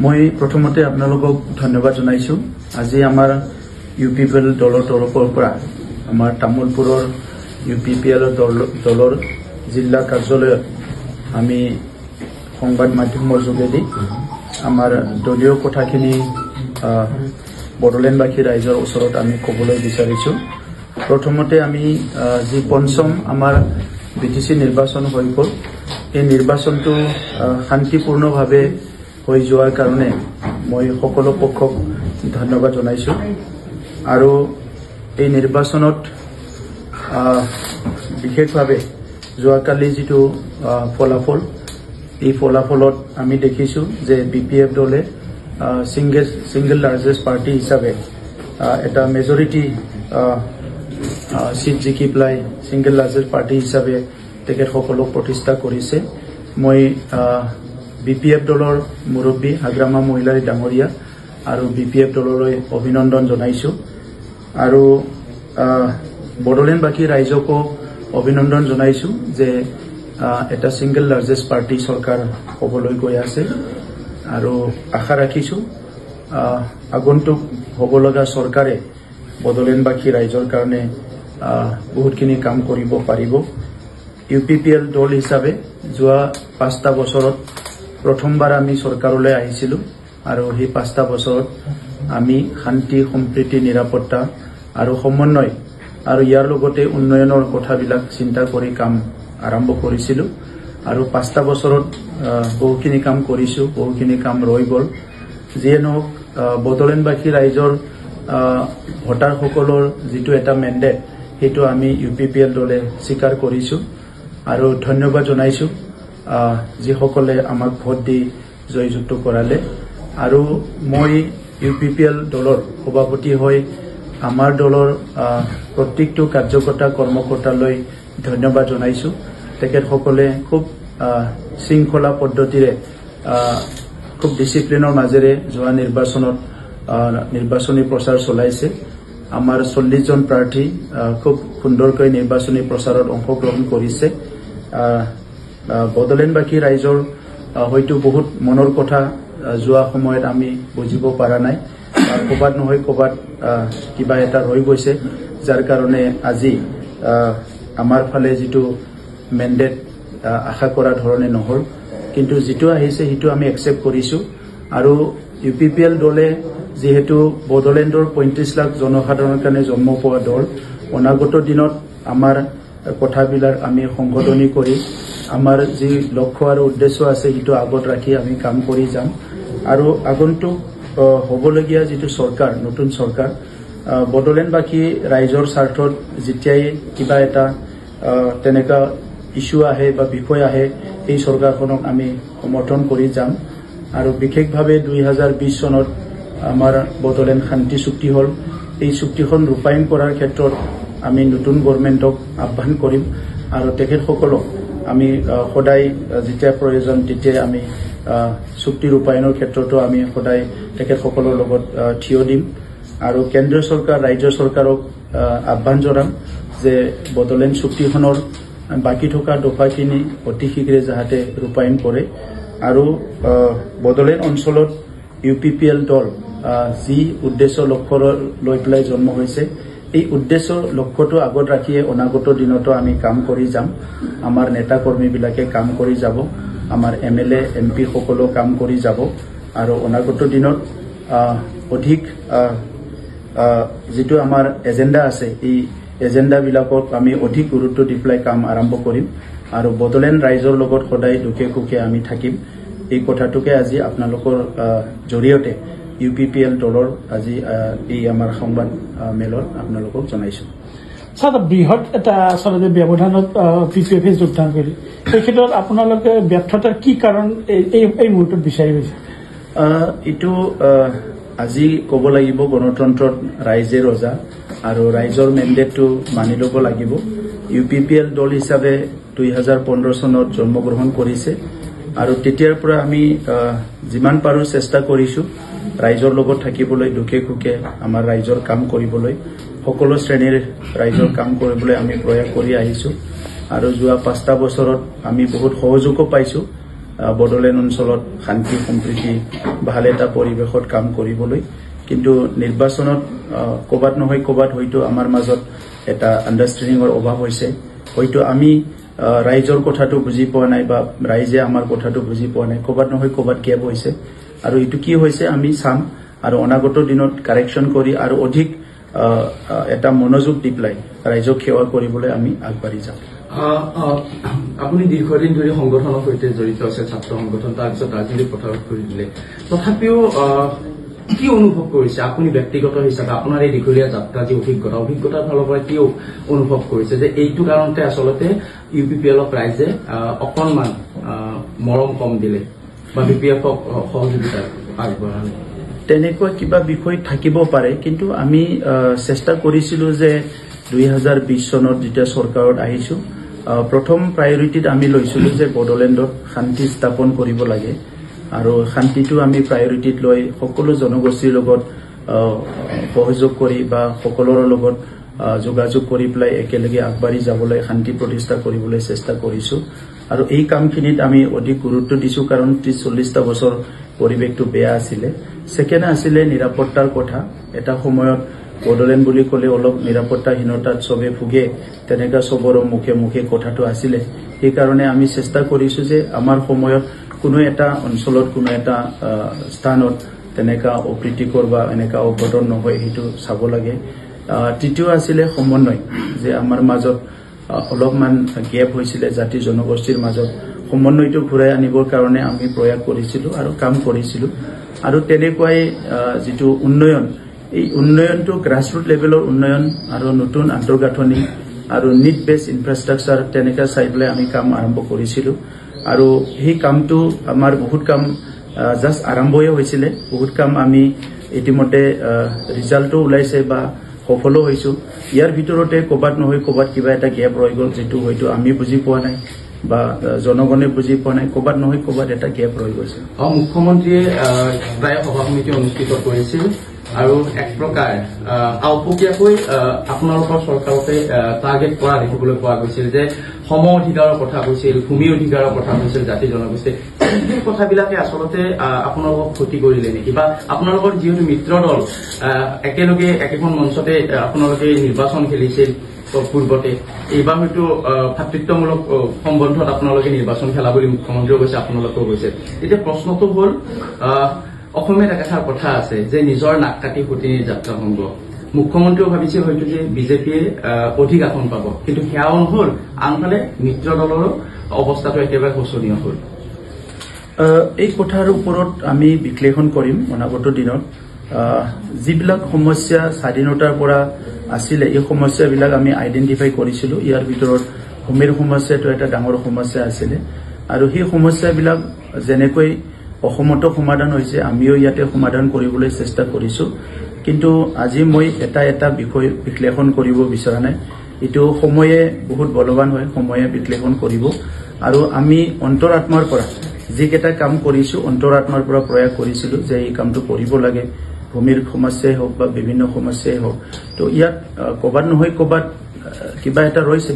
মই প্ৰথমতে আপোনালোকক ধন্যবাদ জনাইছো। আজি আমাৰ ইউপিপিএল দলৰ তৰফৰ পৰা আমাৰ তামুলপুৰৰ ইউপিপিএল দলৰ জিলা কাৰ্যালয়ত আমি সংবাদ মাধ্যমৰ যোগেদি আমাৰ দলীয় কথাখিনি বড়োলেণ্ডবাসী ৰাইজৰ ওচৰত আমি ক'বলৈ বিচাৰিছো। প্ৰথমতে আমি যি পঞ্চম আমাৰ বিটিসি নিৰ্বাচন হৈ গ'ল, এই নিৰ্বাচনটো শান্তিপূৰ্ণভাৱে হৈ যোৱাৰ কাৰণে মই সকলো পক্ষক ধন্যবাদ জনাইছো। আৰু এই নিৰ্বাচনত বিশেষভাৱে যোৱাকালি যিটো ফলাফল, এই ফলাফলত আমি দেখিছো যে বিপিএফ দলে সিঙ্গল লাৰ্জেষ্ট পাৰ্টি হিচাপে এটা মেজৰিটি সিট জিকি পেলাই সিঙ্গল লাৰ্জেষ্ট পাৰ্টি হিচাপে তেখেতসকলক প্ৰতিষ্ঠা কৰিছে। মই বিপিএফ দলৰ মুৰব্বী হাগ্ৰামা মহিলাৰী ডাঙৰীয়া আৰু বিপিএফ দললৈ অভিনন্দন জনাইছো। আৰু বড়োলেণ্ডবাসী ৰাইজকো অভিনন্দন জনাইছো যে এটা সিঙ্গল লাৰ্জেষ্ট পাৰ্টি চৰকাৰ হ'বলৈ গৈ আছে। আৰু আশা ৰাখিছো আগন্তুক হ'ব লগা চৰকাৰে বড়োলেণ্ডবাসী ৰাইজৰ কাৰণে বহুতখিনি কাম কৰিব পাৰিব। ইউপিপিএল দল হিচাপে যোৱা 5টা বছৰত প্ৰথমবাৰ আমি চৰকাৰলৈ আহিছিলো আৰু সেই 5টা বছৰত আমি শান্তি সম্প্ৰীতি নিৰাপত্তা আৰু সমন্বয় আৰু ইয়াৰ লগতে উন্নয়নৰ কথাবিলাক চিন্তা কৰি কাম আৰম্ভ কৰিছিলো। আৰু 5টা বছৰত বহুখিনি কাম কৰিছো, বহুখিনি কাম ৰৈ গ'ল। যিয়ে নহওক বড়োলেণ্ডবাসী ৰাইজৰ ভোটাৰসকলৰ যিটো এটা মেণ্ডেট, সেইটো আমি ইউপিপিএল দলে স্বীকাৰ কৰিছো আৰু ধন্যবাদ জনাইছো যিসকলে আমাক ভোট দি জয়যুক্ত কৰালে। আৰু মই ইউপিপিএল দলৰ সভাপতি হৈ আমাৰ দলৰ প্ৰত্যেকটো কাৰ্যকৰ্তা কৰ্মকৰ্তালৈ ধন্যবাদ জনাইছো। তেখেতসকলে খুব শৃংখলা পদ্ধতিৰে খুব ডিসিপ্লিনৰ মাজেৰে যোৱা নিৰ্বাচনত নিৰ্বাচনী প্ৰচাৰ চলাইছে। আমাৰ 40 জন প্ৰাৰ্থী খুব সুন্দৰকৈ নিৰ্বাচনী প্ৰচাৰত অংশগ্ৰহণ কৰিছে। বড়োলেণ্ডবাসী ৰাইজৰ হয়তো বহুত মনৰ কথা যোৱা সময়ত আমি বুজিব পৰা নাই, ক'বাত নহয় ক'বাত কিবা এটা ৰৈ গৈছে, যাৰ কাৰণে আজি আমাৰ ফালে যিটো মেণ্ডেট আশা কৰা ধৰণে নহল, কিন্তু যিটো আহিছে সেইটো আমি একচেপ্ট কৰিছো। আৰু ইউপিপিএল দলে যিহেতু বড়োলেণ্ডৰ 35 লাখ জনসাধাৰণৰ কাৰণে জন্ম পোৱা দল, অনাগত দিনত আমাৰ কথাবিলাক আমি সংশোধনী কৰি আমাৰ যি লক্ষ্য আৰু উদ্দেশ্য আছে সেইটো আগত ৰাখি আমি কাম কৰি যাম। আৰু আগন্তুক হ'বলগীয়া যিটো চৰকাৰ, নতুন চৰকাৰ, বড়োলেণ্ডবাসী ৰাইজৰ স্বাৰ্থত যেতিয়াই কিবা এটা তেনেকুৱা ইস্যু আহে বা বিষয় আহে, এই চৰকাৰখনক আমি সমৰ্থন কৰি যাম। আৰু বিশেষভাৱে 2020 চনত আমাৰ বড়োলেণ্ড শান্তি চুক্তি হ'ল, এই চুক্তিখন ৰূপায়ণ কৰাৰ ক্ষেত্ৰত আমি নতুন গভৰ্ণমেণ্টক আহ্বান কৰিম আৰু তেখেতসকলক আমি সদায় যেতিয়া প্ৰয়োজন তেতিয়াই আমি চুক্তি ৰূপায়ণৰ ক্ষেত্ৰতো আমি সদায় তেখেতসকলৰ লগত থিয় দিম। আৰু কেন্দ্ৰীয় চৰকাৰ, ৰাজ্য চৰকাৰক আহ্বান জনাম যে বড়োলেণ্ড চুক্তিখনৰ বাকী থকা দফাখিনি অতি শীঘ্ৰে যাতে ৰূপায়ণ কৰে। আৰু বড়োলেণ্ড অঞ্চলত ইউপিপিএল দল যি উদ্দেশ্য লক্ষ্য লৈ পেলাই জন্ম হৈছে, এই উদ্দেশ্য লক্ষ্যটো আগত ৰাখিয়ে অনাগত দিনতো আমি কাম কৰি যাম। আমাৰ নেতা কৰ্মীবিলাকে কাম কৰি যাব, আমাৰ MLA MP সকলো কাম কৰি যাব। আৰু অনাগত দিনত অধিক যিটো আমাৰ এজেণ্ডা আছে, এই এজেণ্ডাবিলাকক আমি অধিক গুৰুত্ব দি পেলাই কাম আৰম্ভ কৰিম আৰু বড়োলেণ্ড ৰাইজৰ লগত সদায় দুখে সুখে আমি থাকিম। এই কথাটোকে আজি আপোনালোকৰ জৰিয়তে ইউপিপিএল দলৰ আজি এই আমাৰ সংবাদ মেলত আপোনালোকক জনাইছো। স্যাৰ, বৃহৎ এটা আচলতে ব্যৱধানত পিপিএফে যোগদান কৰি এই ক্ষেত্ৰত আপোনালোকে ব্যৰ্থতাৰ কি কাৰণ এই মুহূৰ্তত বিচাৰি গৈছে? এইটো আজি ক'ব লাগিব, গণতন্ত্ৰত ৰাইজে ৰজা আৰু ৰাইজৰ মেণ্ডেটটো মানি ল'ব লাগিব। ইউপিপিএল দল হিচাপে 2015 চনত জন্মগ্ৰহণ কৰিছে আৰু তেতিয়াৰ পৰা আমি যিমান পাৰো চেষ্টা কৰিছো ৰাইজৰ লগত থাকিবলৈ, দুখে সুখে আমাৰ ৰাইজৰ কাম কৰিবলৈ, সকলো শ্ৰেণীৰ ৰাইজৰ কাম কৰিবলৈ আমি প্ৰয়াস কৰি আহিছো। আৰু যোৱা 5টা বছৰত আমি বহুত সহযোগো পাইছো বড়োলেণ্ড অঞ্চলত শান্তি সম্প্ৰীতি ভাল এটা পৰিৱেশত কাম কৰিবলৈ কিন্তু নিৰ্বাচনত ক'বাত নহয় ক'বাত হয়তো আমাৰ মাজত এটা আণ্ডাৰষ্টেণ্ডিঙৰ অভাৱ হৈছে হয়তো আমি ৰাইজৰ কথাটো বুজি পোৱা নাই বা ৰাইজে আমাৰ কথাটো বুজি পোৱা নাই ক'বাত নহয় ক'বাত গেপ হৈছে আৰু এইটো কি হৈছে আমি চাম আৰু অনাগত দিনত কাৰেকশ্যন কৰি আৰু অধিক এটা মনোযোগ দি পেলাই ৰাইজক সেৱা কৰিবলৈ আমি আগবাঢ়ি যাম আপুনি দীৰ্ঘদিন ধৰি সংগঠনৰ সৈতে জড়িত আছে ছাত্ৰ সংগঠন তাৰপিছত ৰাজনৈতিক পথাৰত কৰি দিলে তথাপিও কি অনুভৱ কৰিছে আপুনি ব্যক্তিগত হিচাপে আপোনাৰ এই দীঘলীয়া যাত্ৰা যি অভিজ্ঞতাৰ ফালৰ পৰা কি অনুভৱ কৰিছে যে এইটো কাৰণতে আচলতে UPPLক ৰাইজে অকণমান মৰম কম দিলে বা BPFক সহযোগিতা আগবঢ়ালে তেনেকুৱা কিবা বিষয় থাকিব পাৰে কিন্তু আমি চেষ্টা কৰিছিলো যে 2020 চনত যেতিয়া চৰকাৰত আহিছো প্ৰথম প্ৰায়োৰিটিত আমি লৈছিলো যে বড়োলেণ্ডত শান্তি স্থাপন কৰিব লাগে আৰু শান্তিটো আমি প্ৰায়োৰিটিত লৈ সকলো জনগোষ্ঠীৰ লগত সহযোগ কৰি বা সকলোৰ লগত যোগাযোগ কৰি পেলাই একেলগে আগবাঢ়ি যাবলৈ শান্তি প্ৰতিষ্ঠা কৰিবলৈ চেষ্টা কৰিছো আৰু এই কামখিনিত আমি অধিক গুৰুত্ব দিছো কাৰণ 30-40টা বছৰ পৰিৱেশটো বেয়া আছিলে সেকেন্ড আছিলে নিৰাপত্তাৰ কথা এটা সময়ত বড়োলেণ্ড বুলি ক'লে অলপ নিৰাপত্তাহীনতাত সবে ভুগে তেনেকা সবৰ মুখে মুখে কথাটো আছিলে এই কাৰণে আমি চেষ্টা কৰিছো যে আমাৰ সময়ত কোনো এটা অঞ্চলত কোনো এটা স্থানত তেনেকা অপ্ৰীতিকৰ বা এনেকা অঘটন নহয় হেতু চাব লাগে তৃতীয় আছিলে সমন্বয় যে আমাৰ মাজত অলপমান গেপ হৈছিলে জাতি জনগোষ্ঠীৰ মাজত সমন্বয়টো ঘূৰাই আনিবৰ কাৰণে আমি প্ৰয়াস কৰিছিলো আৰু কাম কৰিছিলো আৰু তেনেকুৱাই যেটো উন্নয়ন এই উন্নয়নটো গ্ৰাসৰুট লেভেলৰ উন্নয়ন আৰু নতুন আন্তঃগাঁথনি আৰু নিড বেস ইনফ্ৰাষ্ট্ৰাকচাৰ তেনেকা চাইবলৈ আমি কাম আৰম্ভ কৰিছিলো আৰু এই কামটো আমাৰ বহুত কাম জাস্ট আৰম্ভই হৈছিলে বহুত কাম আমি ইতিমধ্যে ৰিজাল্টটো ওলাইছে বা সফল হৈছো ইয়াৰ ভিতৰতে ক'বাত নহয় ক'বাত কিবা এটা গ্যাপ ৰৈ গ'ল যেটো হয়তো আমি বুজি পোৱা নাই বা জনগণে বুজি পোৱা নাই ক'বাত নহয় ক'বাত এটা গ্যাপ ৰৈ গৈছে মুখ্যমন্ত্ৰীয়ে প্ৰায় সভা সমিতি অনুষ্ঠিত কৰিছিল আৰু এক প্ৰকাৰ আউপকীয়াকৈ আপোনালোকৰ চৰকাৰতে টাৰ্গেট কৰা দেখিবলৈ পোৱা গৈছিল যে সম অধিকাৰৰ কথা কৈছিল ভূমি অধিকাৰৰ কথা কৈছিল জাতি জনগোষ্ঠী এই কথাবিলাকে আচলতে আপোনালোকক ক্ষতি কৰিলে নেকি বা আপোনালোকৰ যিহেতু মিত্ৰ দল একেলগে একেখন মঞ্চতে আপোনালোকে নিৰ্বাচন খেলিছিল পূৰ্বতে এইবাৰ হয়তো ভাতৃত্বমূলক সম্বন্ধত আপোনালোকে নিৰ্বাচন খেলা বুলি মুখ্যমন্ত্ৰীয়ে কৈছে আপোনালোকেও কৈছে এতিয়া প্ৰশ্নটো হ'ল অসমীয়াত একাষাৰ কথা আছে যে নিজৰ নাক কাটি ফুটি যাত্ৰা সংঘ মুখ্যমন্ত্ৰীও ভাবিছে হয়তো যে বিজেপিয়ে অধিক আসন পাব কিন্তু সেয়াও নহল আনফালে মিত্ৰ দলৰ অৱস্থাটো একেবাৰে শোচনীয় হ'ল এই কথাৰ ওপৰত আমি বিশ্লেষণ কৰিম অনাগত দিনত যিবিলাক সমস্যা স্বাধীনতাৰ পৰা আছিলে এই সমস্যাবিলাক আমি আইডেন্টিফাই কৰিছিলো ইয়াৰ ভিতৰত ভূমিৰ সমস্যাটো এটা ডাঙৰ সমস্যা আছিলে আৰু সেই সমস্যাবিলাক যেনেকৈ অসমত সমাধান হৈছে আমিও ইয়াতে সমাধান কৰিবলৈ চেষ্টা কৰিছো কিন্তু আজি মই এটা বিষয় বিশ্লেষণ কৰিব বিচৰা নাই এটো সময়ে বহুত বলৱান হয় সময়ে বিশ্লেষণ কৰিব আৰু আমি অন্তৰাত্মাৰ পৰা যিকেটা কাম কৰিছো অন্তৰাত্মাৰ পৰা প্ৰয়াস কৰিছিলো যে এই কামটো কৰিব লাগে ভূমিৰ সমস্যাই হোক বা বিভিন্ন সমস্যাই হোক তো ইয়াত ক'বাত নহয় ক'বাত কিবা এটা ৰৈছে